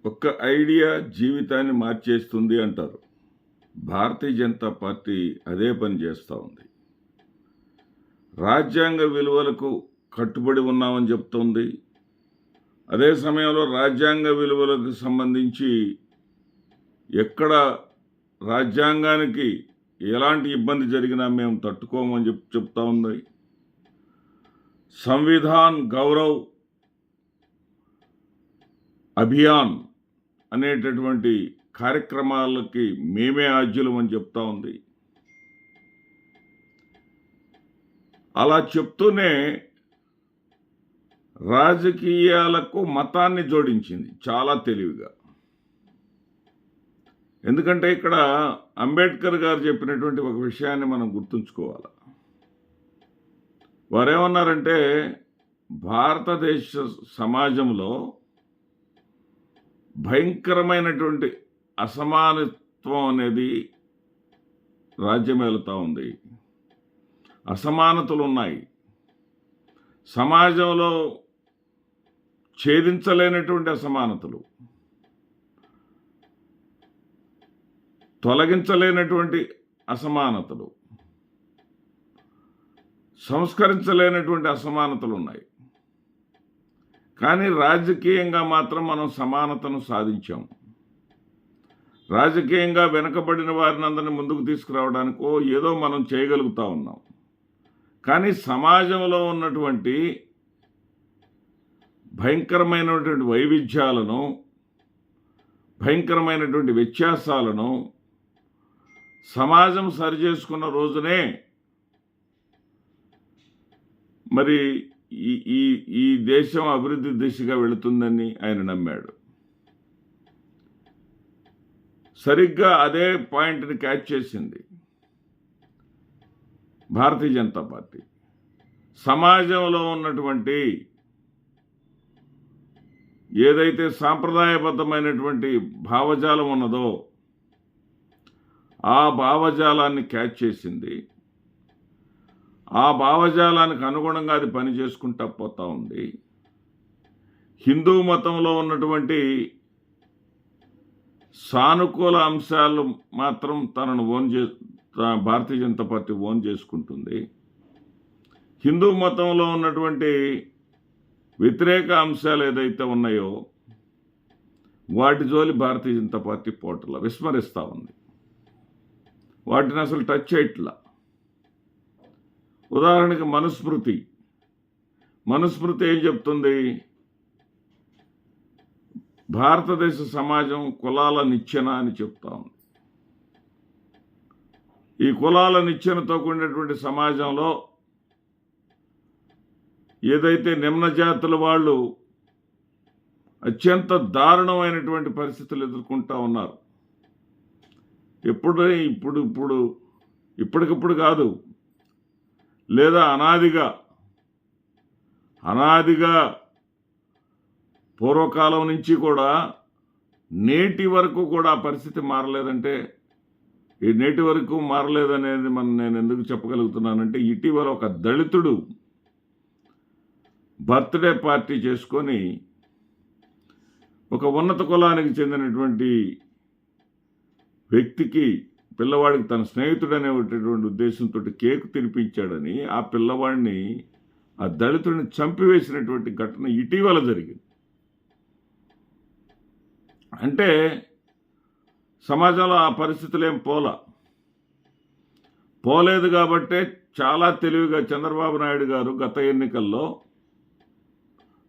ఒక్క ఐడియా జీవితాన్ని మార్చేస్తుంది అంటారు. భారతీయ జనతా పార్టీ అదే పని చేస్తూ ఉంది. రాజ్యాంగ విలువలకు కట్టుబడి ఉన్నామని చెప్తోంది. అదే సమయంలో రాజ్యాంగ విలువలకు సంబంధించి ఎక్కడ రాజ్యాంగానికి ఎలాంటి ఇబ్బంది జరిగినా మేము తట్టుకోమని చెప్తా ఉంది. సంవిధాన్ గౌరవ్ అభియాన్ అనేటటువంటి కార్యక్రమాలకి మేమే ఆద్యులం అని చెప్తా ఉంది. అలా చెప్తూనే రాజకీయాలకు మతాన్ని జోడించింది చాలా తెలివిగా. ఎందుకంటే ఇక్కడ అంబేద్కర్ గారు చెప్పినటువంటి ఒక విషయాన్ని మనం గుర్తుంచుకోవాలి. వారేమన్నారంటే భారతదేశ సమాజంలో భయంకరమైనటువంటి అసమానత్వం అనేది రాజ్యమేలుతూ ఉంది. అసమానతలు ఉన్నాయి. సమాజంలో ఛేదించలేనటువంటి అసమానతలు, తొలగించలేనటువంటి అసమానతలు, సంస్కరించలేనటువంటి అసమానతలు ఉన్నాయి. కానీ రాజకీయంగా మాత్రం మనం సమానతను సాధించాం. రాజకీయంగా వెనకబడిన వారిని అందరినీ ముందుకు తీసుకురావడానికో ఏదో మనం చేయగలుగుతూ ఉన్నాం. కానీ సమాజంలో ఉన్నటువంటి భయంకరమైనటువంటి వైవిధ్యాలను, భయంకరమైనటువంటి వ్యత్యాసాలను సమాజం సరిచేసుకున్న రోజునే మరి ఈ దేశం అభివృద్ధి దిశగా వెళుతుందని ఆయన నమ్మాడు. సరిగ్గా అదే పాయింట్ని క్యాచ్ చేసింది భారతీయ జనతా పార్టీ. సమాజంలో ఉన్నటువంటి ఏదైతే సాంప్రదాయబద్ధమైనటువంటి భావజాలం ఉన్నదో ఆ భావజాలాన్ని క్యాచ్ చేసింది. ఆ భావజాలానికి అనుగుణంగా అది పని చేసుకుంటా పోతూ ఉంది. హిందూ మతంలో ఉన్నటువంటి సానుకూల అంశాలు మాత్రం తనను భారతీయ జనతా పార్టీ ఓన్ చేసుకుంటుంది. హిందూ మతంలో ఉన్నటువంటి వ్యతిరేక అంశాలు ఏదైతే ఉన్నాయో వాటి జోలి భారతీయ జనతా పార్టీ పోటల విస్మరిస్తూ ఉంది. వాటిని అసలు టచ్ చేయట్లా. ఉదాహరణకి మనుస్మృతి ఏం చెప్తుంది? భారతదేశ సమాజం కులాల నిచ్చెన అని చెప్తా ఉంది. ఈ కులాల నిచ్చెనతో కూడినటువంటి సమాజంలో ఏదైతే నిమ్న జాతుల వాళ్ళు అత్యంత దారుణమైనటువంటి పరిస్థితులు ఎదుర్కొంటూ ఉన్నారు. ఇప్పటికిప్పుడు కాదు, లేదా అనాదిగా పూర్వకాలం నుంచి కూడా నేటి వరకు కూడా పరిస్థితి మారలేదంటే, ఈ నేటి వరకు మారలేదనేది నేను ఎందుకు చెప్పగలుగుతున్నానంటే, ఇటీవల ఒక దళితుడు బర్త్డే పార్టీ చేసుకొని ఒక ఉన్నత కులానికి చెందినటువంటి వ్యక్తికి, పిల్లవాడికి తన స్నేహితుడు అనేటటువంటి ఉద్దేశంతో కేకు తినిపించాడని ఆ పిల్లవాడిని, ఆ దళితుడిని చంపివేసినటువంటి ఘటన ఇటీవల జరిగింది. అంటే సమాజంలో ఆ పరిస్థితులు ఏం పోలేదు కాబట్టే చాలా తెలివిగా చంద్రబాబు నాయుడు గారు గత ఎన్నికల్లో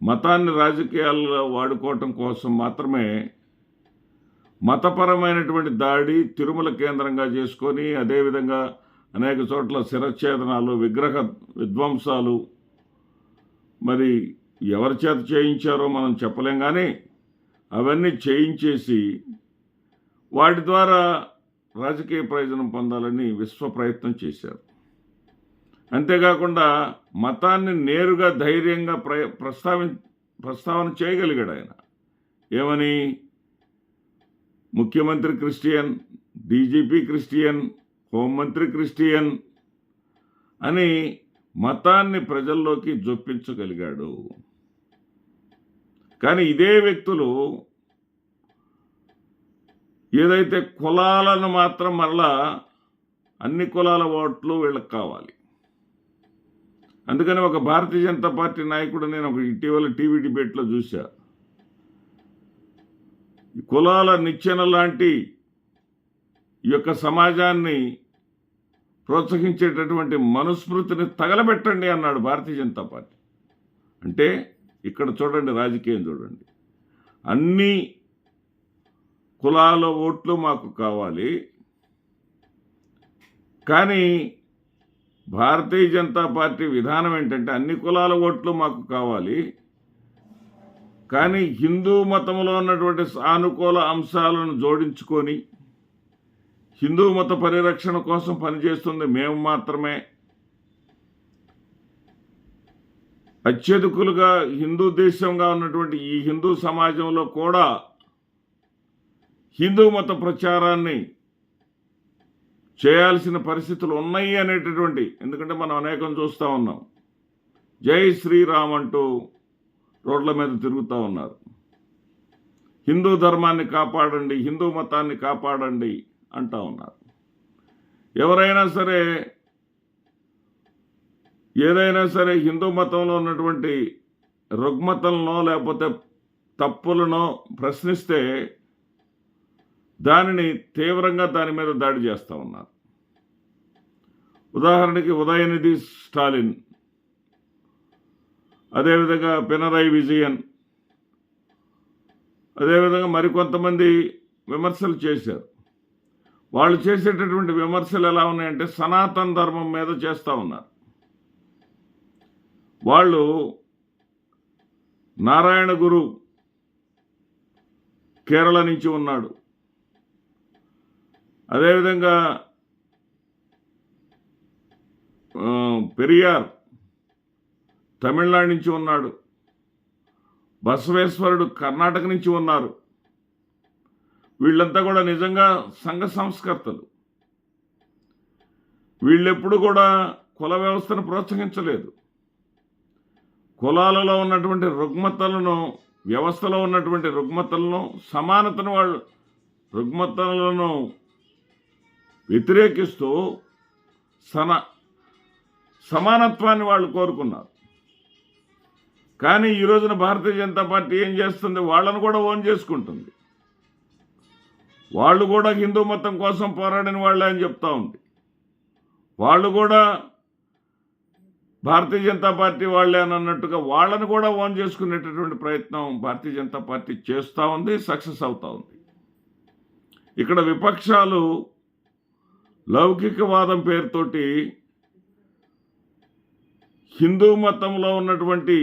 మతాన్ని రాజకీయాల్లో వాడుకోవటం కోసం మాత్రమే మతపరమైనటువంటి దాడి తిరుమల కేంద్రంగా చేసుకొని, అదేవిధంగా అనేక చోట్ల శిరఛేదనాలు, విగ్రహ విధ్వంసాలు, మరి ఎవరి చేత చేయించారో మనం చెప్పలేం, కానీ అవన్నీ చేయించేసి వాటి ద్వారా రాజకీయ ప్రయోజనం పొందాలని విశ్వ ప్రయత్నం చేశారు. అంతేకాకుండా మతాన్ని నేరుగా ధైర్యంగా ప్రస్తావన చేయగలిగాడు ఆయన. ఏమని? ముఖ్యమంత్రి క్రిస్టియన్, డీజీపీ క్రిస్టియన్, హోంమంత్రి క్రిస్టియన్ అని మతాన్ని ప్రజల్లోకి జొప్పించగలిగాడు. కానీ ఇదే వ్యక్తులు ఏదైతే కులాలను మాత్రం మరలా అన్ని కులాల ఓట్లు వీళ్ళకి కావాలి. అందుకని ఒక భారతీయ జనతా పార్టీ నాయకుడు నేను ఒక ఇటీవల టీవీ డిబేట్లో చూశా. కులాల నిచ్చెన లాంటి ఈ యొక్క సమాజాన్ని ప్రోత్సహించేటటువంటి మనుస్మృతిని తగలబెట్టండి అన్నాడు భారతీయ జనతా పార్టీ. అంటే ఇక్కడ చూడండి, రాజకీయం చూడండి. అన్ని కులాల ఓట్లు మాకు కావాలి, కానీ భారతీయ జనతా పార్టీ విధానం ఏంటంటే అన్ని కులాల ఓట్లు మాకు కావాలి, కానీ హిందూ మతంలో ఉన్నటువంటి సానుకూల అంశాలను జోడించుకొని హిందూ మత పరిరక్షణ కోసం పనిచేస్తుంది మేము మాత్రమే. అత్యధికులుగా హిందూ దేశంగా ఉన్నటువంటి ఈ హిందూ సమాజంలో కూడా హిందూ మత ప్రచారాన్ని చేయాల్సిన పరిస్థితులు ఉన్నాయి అనేటటువంటి, ఎందుకంటే మనం అనేకం చూస్తూ ఉన్నాం. జై శ్రీరామ్ అంటూ రోడ్ల మీద తిరుగుతూ ఉన్నారు. హిందూ ధర్మాన్ని కాపాడండి, హిందూ మతాన్ని కాపాడండి అంటూ ఉన్నారు. ఎవరైనా సరే ఏదైనా సరే హిందూ మతంలో ఉన్నటువంటి రుగ్మతలను లేకపోతే తప్పులను ప్రశ్నిస్తే దానిని తీవ్రంగా దాని మీద దాడి చేస్తూ ఉన్నారు. ఉదాహరణకి ఉదయనిధి స్టాలిన్, అదేవిధంగా పినరయి విజయన్, అదేవిధంగా మరికొంతమంది విమర్శలు చేశారు. వాళ్ళు చేసేటటువంటి విమర్శలు ఎలా ఉన్నాయంటే సనాతన ధర్మం మీద చేస్తూ ఉన్నారు. వాళ్ళు నారాయణ గురు కేరళ నుంచి ఉన్నాడు, అదేవిధంగా పెరియార్ తమిళనాడు నుంచి ఉన్నాడు, బసవేశ్వరుడు కర్ణాటక నుంచి ఉన్నారు. వీళ్ళంతా కూడా నిజంగా సంఘ సంస్కర్తలు. వీళ్ళెప్పుడు కూడా కుల వ్యవస్థను ప్రోత్సహించలేదు. కులాలలో ఉన్నటువంటి రుగ్మతలను, వ్యవస్థలో ఉన్నటువంటి రుగ్మతలను, సమానతను వాళ్ళు రుగ్మతలను వ్యతిరేకిస్తూ సమానత్వాన్ని వాళ్ళు కోరుకున్నారు. కానీ ఈ రోజున భారతీయ జనతా పార్టీ ఏం చేస్తుంది? వాళ్ళను కూడా ఓన్ చేసుకుంటుంది. వాళ్ళు కూడా హిందూ మతం కోసం పోరాడిన వాళ్ళే అని చెప్తా ఉంది. వాళ్ళు కూడా భారతీయ జనతా పార్టీ వాళ్ళే అని అన్నట్టుగా వాళ్ళను కూడా ఓన్ చేసుకునేటటువంటి ప్రయత్నం భారతీయ జనతా పార్టీ చేస్తూ ఉంది, సక్సెస్ అవుతూ ఉంది. ఇక్కడ విపక్షాలు లౌకికవాదం పేరుతోటి హిందూ మతంలో ఉన్నటువంటి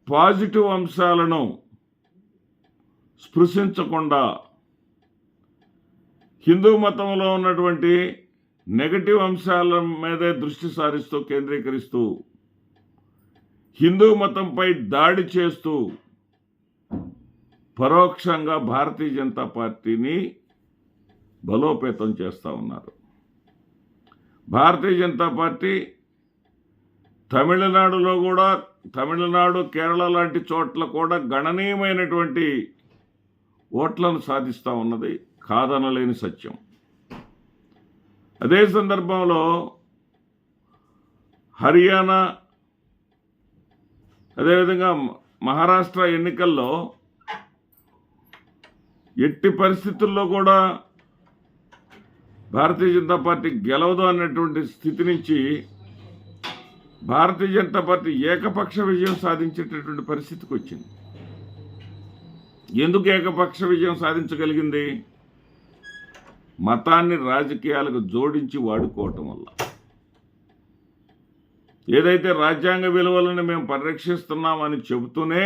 పాజిటివ్ అంశాలను స్పృశించకుండా హిందూ మతంలో ఉన్నటువంటి నెగటివ్ అంశాల మీదే దృష్టి సారిస్తూ కేంద్రీకరిస్తూ హిందూ మతంపై దాడి చేస్తూ పరోక్షంగా భారతీయ జనతా పార్టీని బలోపేతం చేస్తూ ఉన్నారు. భారతీయ జనతా పార్టీ తమిళనాడులో కూడా, తమిళనాడు, కేరళ లాంటి చోట్ల కూడా గణనీయమైనటువంటి ఓట్లను సాధిస్తూ ఉన్నది, కాదనలేని సత్యం. అదే సందర్భంలో హర్యానా, అదేవిధంగా మహారాష్ట్ర ఎన్నికల్లో ఎట్టి పరిస్థితుల్లో కూడా భారతీయ జనతా పార్టీ గెలవదు అన్నటువంటి స్థితి నుంచి భారతీయ జనతా పార్టీ ఏకపక్ష విజయం సాధించేటటువంటి పరిస్థితికి వచ్చింది. ఎందుకు ఏకపక్ష విజయం సాధించగలిగింది? మతాన్ని రాజకీయాలకు జోడించి వాడుకోవటం వల్ల. ఏదైతే రాజ్యాంగ విలువలను మేము పరిరక్షిస్తున్నామని చెబుతూనే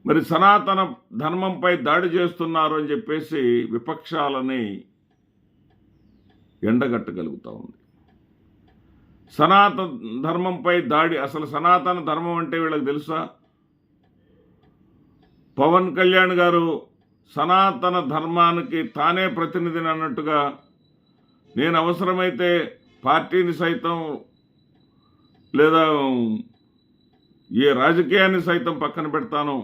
మరి సనాతన ధర్మంపై దాడి చేస్తున్నారు అని చెప్పేసి విపక్షాలని ఎండగట్టగలుగుతూ ఉంది. సనాతన ధర్మంపై దాడి, అసలు సనాతన ధర్మం అంటే వీళ్ళకి తెలుసా? పవన్ కళ్యాణ్ గారు సనాతన ధర్మానికి తానే ప్రతినిధిని అన్నట్టుగా, నేను అవసరమైతే పార్టీని సైతం లేదా ఏ రాజకీయాన్ని సైతం పక్కన పెడతాను,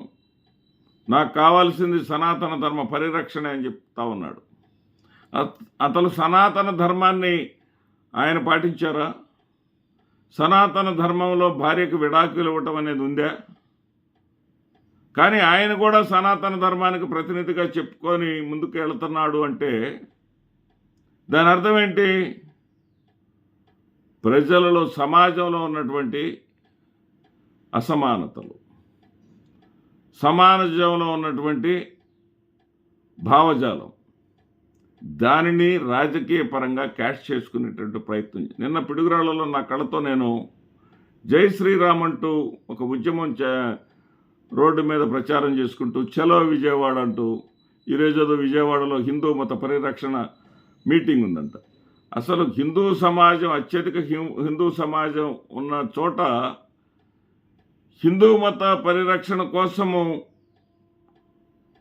నాకు కావాల్సింది సనాతన ధర్మ పరిరక్షణ అని చెప్తా ఉన్నాడు. అతను సనాతన ధర్మాన్ని ఆయన పాటించారా? సనాతన ధర్మంలో భార్యకు విడాకులు ఇవ్వటం అనేది ఉందా? కానీ ఆయన కూడా సనాతన ధర్మానికి ప్రతినిధిగా చెప్పుకొని ముందుకు వెళుతున్నాడు అంటే దాని అర్థం ఏంటి? ప్రజలలో, సమాజంలో ఉన్నటువంటి అసమానతలు, సమాజంలో ఉన్నటువంటి భావజాలం, దానిని రాజకీయ పరంగా క్యాష్ చేసుకునేటువంటి ప్రయత్నం. నిన్న పిడుగురాళ్లలో నా కళ్ళతో నేను జై శ్రీరామ్ అంటూ ఒక ఉద్యమం రోడ్డు మీద ప్రచారం చేసుకుంటూ చలో విజయవాడ అంటూ, ఈరోజు విజయవాడలో హిందూ మత పరిరక్షణ మీటింగ్ ఉందంట. అసలు హిందూ సమాజం, అత్యధిక హిందూ సమాజం ఉన్న చోట హిందూ మత పరిరక్షణ కోసము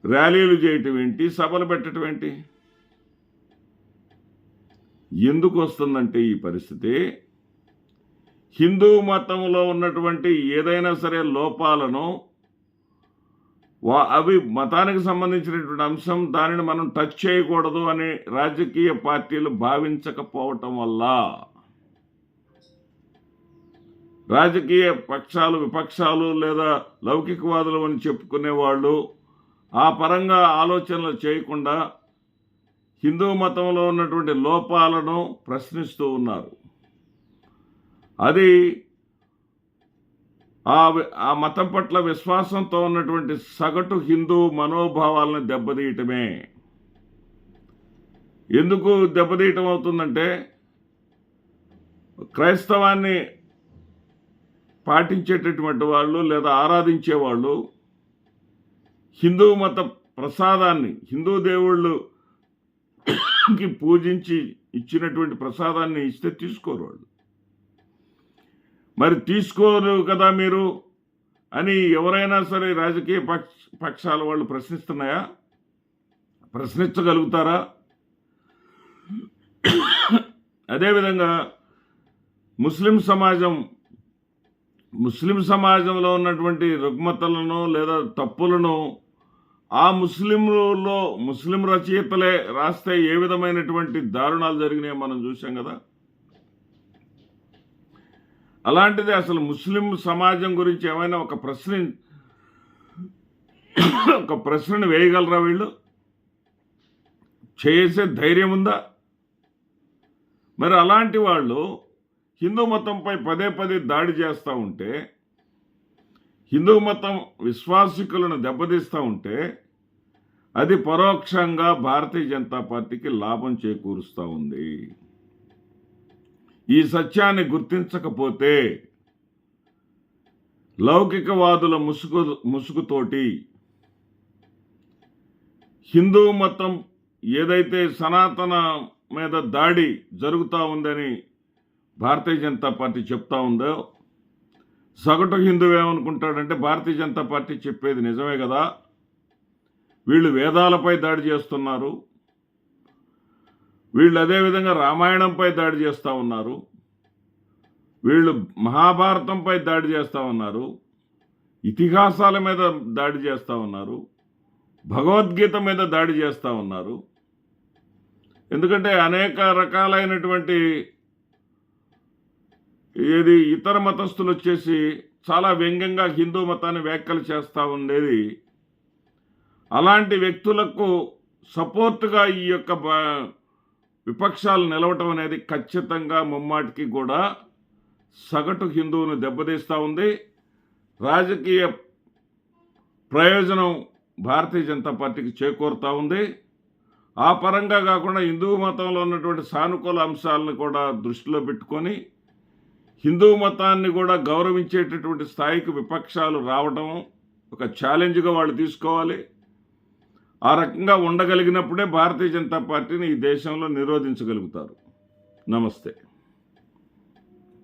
ర్యాలీలు చేయటం ఏంటి, సభలు పెట్టడం ఏంటి? ఎందుకు వస్తుందంటే ఈ పరిస్థితి, హిందూ మతంలో ఉన్నటువంటి ఏదైనా సరే లోపాలను, అవి మతానికి సంబంధించినటువంటి అంశం, దానిని మనం టచ్ చేయకూడదు అని రాజకీయ పార్టీలు భావించకపోవటం వల్ల రాజకీయ పక్షాలు, విపక్షాలు లేదా లౌకికవాదులు అని చెప్పుకునే వాళ్ళు ఆ పరంగా ఆలోచనలు చేయకుండా హిందూ మతంలో ఉన్నటువంటి లోపాలను ప్రశ్నిస్తూ ఉన్నారు. అది ఆ మతం పట్ల విశ్వాసంతో ఉన్నటువంటి సగటు హిందూ మనోభావాలను దెబ్బతీయటమే. ఎందుకు దెబ్బతీయటం అవుతుందంటే, క్రైస్తవాన్ని పాటించేటటువంటి వాళ్ళు లేదా ఆరాధించేవాళ్ళు హిందూ మత ప్రసాదాన్ని, హిందూ దేవుళ్ళకి పూజించి ఇచ్చినటువంటి ప్రసాదాన్ని ఇస్తే తీసుకోరు వాళ్ళు. మరి తీసుకోరు కదా మీరు అని ఎవరైనా సరే రాజకీయ పక్షాల వాళ్ళు ప్రశ్నిస్తున్నాయా? ప్రశ్నించగలుగుతారా? అదేవిధంగా ముస్లిం సమాజంలో ఉన్నటువంటి రుగ్మతలను లేదా తప్పులను ఆ ముస్లిం రచయితలే రాస్తే ఏ విధమైనటువంటి దారుణాలు జరిగినాయో మనం చూసాం కదా. అలాంటిది అసలు ముస్లిం సమాజం గురించి ఏమైనా ఒక ప్రశ్నను వేయగలరా వీళ్ళు? చేసే ధైర్యం ఉందా? మరి అలాంటి వాళ్ళు హిందూ మతంపై పదే పదే దాడి చేస్తూ ఉంటే, హిందూ మతం విశ్వాసికులను దెబ్బతీస్తూ ఉంటే, అది పరోక్షంగా భారతీయ జనతా పార్టీకి లాభం చేకూరుస్తూ ఉంది. ఈ సత్యాన్ని గుర్తించకపోతే లౌకికవాదుల ముసుగుతోటి హిందూ మతం ఏదైతే సనాతన మీద దాడి జరుగుతూ ఉందని భారతీయ జనతా పార్టీ చెప్తా ఉందో, సగటు హిందూ ఏమనుకుంటాడంటే భారతీయ జనతా పార్టీ చెప్పేది నిజమే కదా, వీళ్ళు వేదాలపై దాడి చేస్తున్నారు, వీళ్ళు అదేవిధంగా రామాయణంపై దాడి చేస్తూ ఉన్నారు, వీళ్ళు మహాభారతంపై దాడి చేస్తూ ఉన్నారు, ఇతిహాసాల మీద దాడి చేస్తూ ఉన్నారు, భగవద్గీత మీద దాడి చేస్తూ ఉన్నారు. ఎందుకంటే అనేక రకాలైనటువంటి ఇతర మతస్థులు వచ్చేసి చాలా వ్యంగ్యంగా హిందూ మతాన్ని వ్యాఖ్యలు చేస్తూ ఉండేది. అలాంటి వ్యక్తులకు సపోర్టుగా ఈ యొక్క విపక్షాలు నిలవటం అనేది ఖచ్చితంగా ముమ్మాటికి కూడా సగటు హిందువును దెబ్బతీస్తూ ఉంది. రాజకీయ ప్రయోజనం భారతీయ జనతా పార్టీకి చేకూరుతూ ఉంది. ఆ పరంగా కాకుండా హిందూ మతంలో ఉన్నటువంటి సానుకూల అంశాలను కూడా దృష్టిలో పెట్టుకొని హిందూ మతాన్ని కూడా గౌరవించేటటువంటి స్థాయికి విపక్షాలు రావడం ఒక ఛాలెంజ్గా వాళ్ళు తీసుకోవాలి. ఆ రకంగా ఉండగలిగినప్పుడే భారతీయ జనతా పార్టీని ఈ దేశంలో నిరోధించగలుగుతారు. నమస్తే.